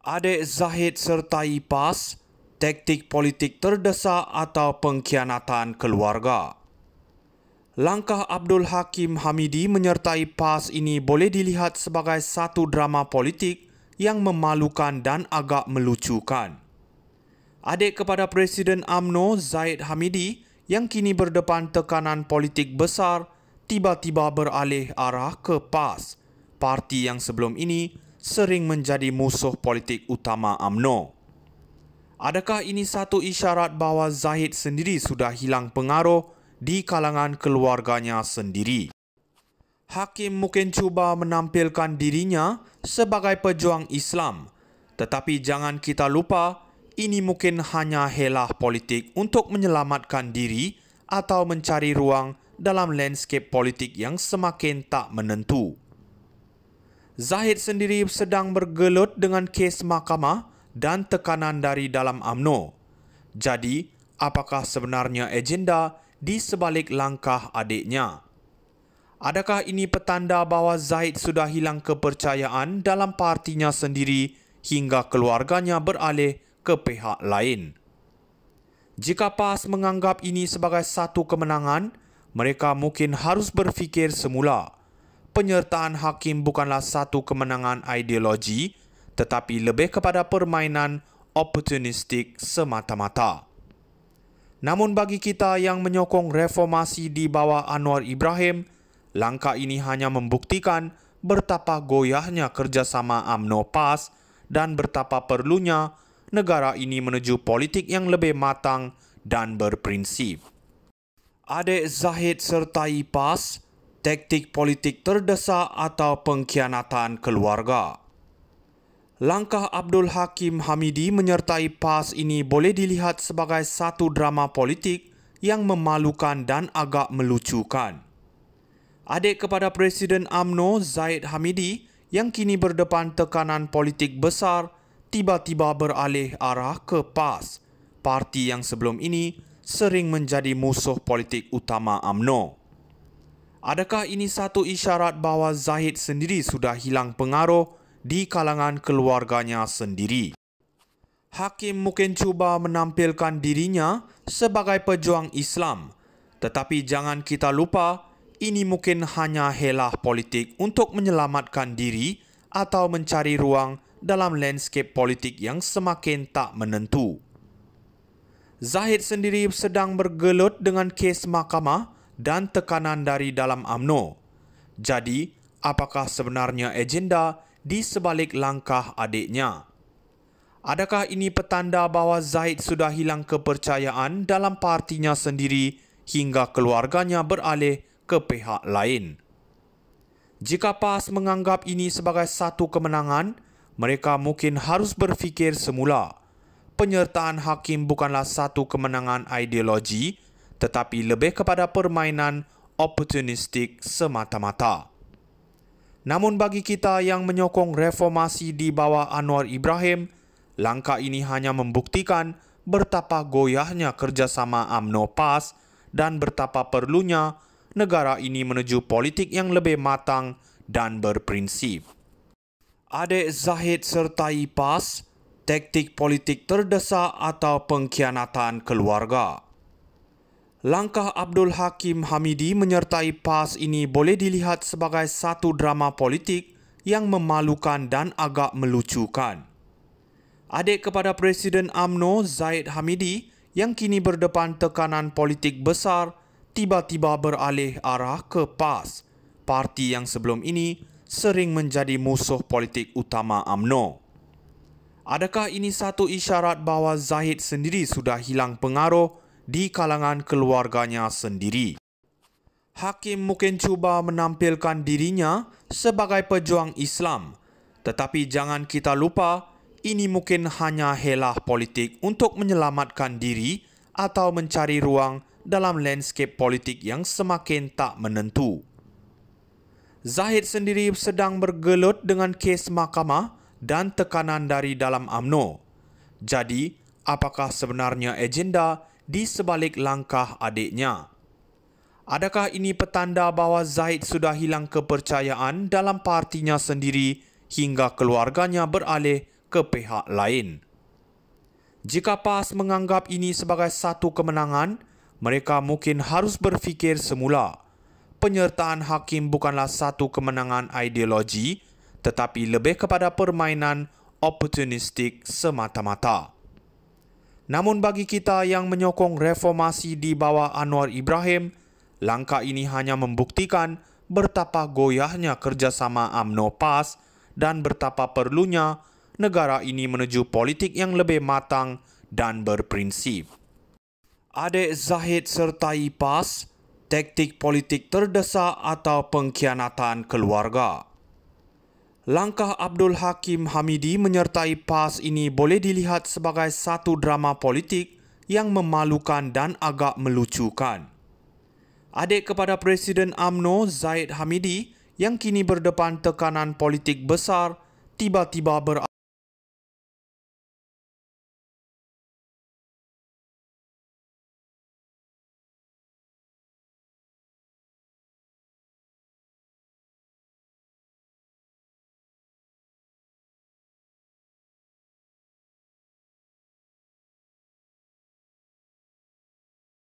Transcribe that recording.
Adik Zahid sertai PAS, taktik politik terdesak atau pengkhianatan keluarga. Langkah Abdul Hakim Hamidi menyertai PAS ini boleh dilihat sebagai satu drama politik yang memalukan dan agak melucukan. Adik kepada Presiden UMNO Zahid Hamidi yang kini berdepan tekanan politik besar tiba-tiba beralih arah ke PAS, parti yang sebelum ini sering menjadi musuh politik utama UMNO. Adakah ini satu isyarat bahawa Zahid sendiri sudah hilang pengaruh di kalangan keluarganya sendiri? Hakim mungkin cuba menampilkan dirinya sebagai pejuang Islam, tetapi jangan kita lupa, ini mungkin hanya helah politik untuk menyelamatkan diri atau mencari ruang dalam landscape politik yang semakin tak menentu. Zahid sendiri sedang bergelut dengan kes mahkamah dan tekanan dari dalam UMNO. Jadi, apakah sebenarnya agenda di sebalik langkah adiknya? Adakah ini petanda bahawa Zahid sudah hilang kepercayaan dalam partinya sendiri hingga keluarganya beralih ke pihak lain? Jika PAS menganggap ini sebagai satu kemenangan, mereka mungkin harus berfikir semula. Penyertaan hakim bukanlah satu kemenangan ideologi, tetapi lebih kepada permainan oportunistik semata-mata. Namun bagi kita yang menyokong reformasi di bawah Anwar Ibrahim, langkah ini hanya membuktikan betapa goyahnya kerjasama UMNO PAS dan betapa perlunya negara ini menuju politik yang lebih matang dan berprinsip. Adik Zahid sertai PAS, taktik politik terdesak atau pengkhianatan keluarga. Langkah Abdul Hakim Hamidi menyertai PAS ini boleh dilihat sebagai satu drama politik yang memalukan dan agak melucukan. Adik kepada Presiden UMNO Zahid Hamidi yang kini berdepan tekanan politik besar tiba-tiba beralih arah ke PAS, parti yang sebelum ini sering menjadi musuh politik utama UMNO. Adakah ini satu isyarat bahawa Zahid sendiri sudah hilang pengaruh di kalangan keluarganya sendiri? Hakim mungkin cuba menampilkan dirinya sebagai pejuang Islam, tetapi jangan kita lupa, ini mungkin hanya helah politik untuk menyelamatkan diri atau mencari ruang dalam landscape politik yang semakin tak menentu. Zahid sendiri sedang bergelut dengan kes mahkamah dan tekanan dari dalam UMNO. Jadi, apakah sebenarnya agenda di sebalik langkah adiknya? Adakah ini petanda bahawa Zahid sudah hilang kepercayaan dalam partinya sendiri hingga keluarganya beralih ke pihak lain? Jika PAS menganggap ini sebagai satu kemenangan, mereka mungkin harus berfikir semula. Penyertaan hakim bukanlah satu kemenangan ideologi, tetapi lebih kepada permainan oportunistik semata-mata. Namun bagi kita yang menyokong reformasi di bawah Anwar Ibrahim, langkah ini hanya membuktikan betapa goyahnya kerjasama UMNO PAS dan betapa perlunya negara ini menuju politik yang lebih matang dan berprinsip. Adik Zahid sertai PAS, taktik politik terdesak atau pengkhianatan keluarga. Langkah Abdul Hakim Hamidi menyertai PAS ini boleh dilihat sebagai satu drama politik yang memalukan dan agak melucukan. Adik kepada Presiden UMNO Zahid Hamidi yang kini berdepan tekanan politik besar tiba-tiba beralih arah ke PAS, parti yang sebelum ini sering menjadi musuh politik utama UMNO. Adakah ini satu isyarat bahawa Zahid sendiri sudah hilang pengaruh di kalangan keluarganya sendiri? Hakim mungkin cuba menampilkan dirinya sebagai pejuang Islam, tetapi jangan kita lupa, ini mungkin hanya helah politik untuk menyelamatkan diri atau mencari ruang dalam landscape politik yang semakin tak menentu. Zahid sendiri sedang bergelut dengan kes mahkamah dan tekanan dari dalam UMNO. Jadi, apakah sebenarnya agenda di sebalik langkah adiknya? Adakah ini petanda bahawa Zahid sudah hilang kepercayaan dalam partinya sendiri hingga keluarganya beralih ke pihak lain. Jika PAS menganggap ini sebagai satu kemenangan, mereka mungkin harus berfikir semula. Penyertaan hakim bukanlah satu kemenangan ideologi, tetapi lebih kepada permainan oportunistik semata-mata. Namun bagi kita yang menyokong reformasi di bawah Anwar Ibrahim, langkah ini hanya membuktikan betapa goyahnya kerjasama UMNO PAS dan betapa perlunya negara ini menuju politik yang lebih matang dan berprinsip. Adik Zahid sertai PAS, taktik politik terdesak atau pengkhianatan keluarga. Langkah Abdul Hakim Hamidi menyertai PAS ini boleh dilihat sebagai satu drama politik yang memalukan dan agak melucukan. Adik kepada Presiden UMNO Zahid Hamidi yang kini berdepan tekanan politik besar tiba-tiba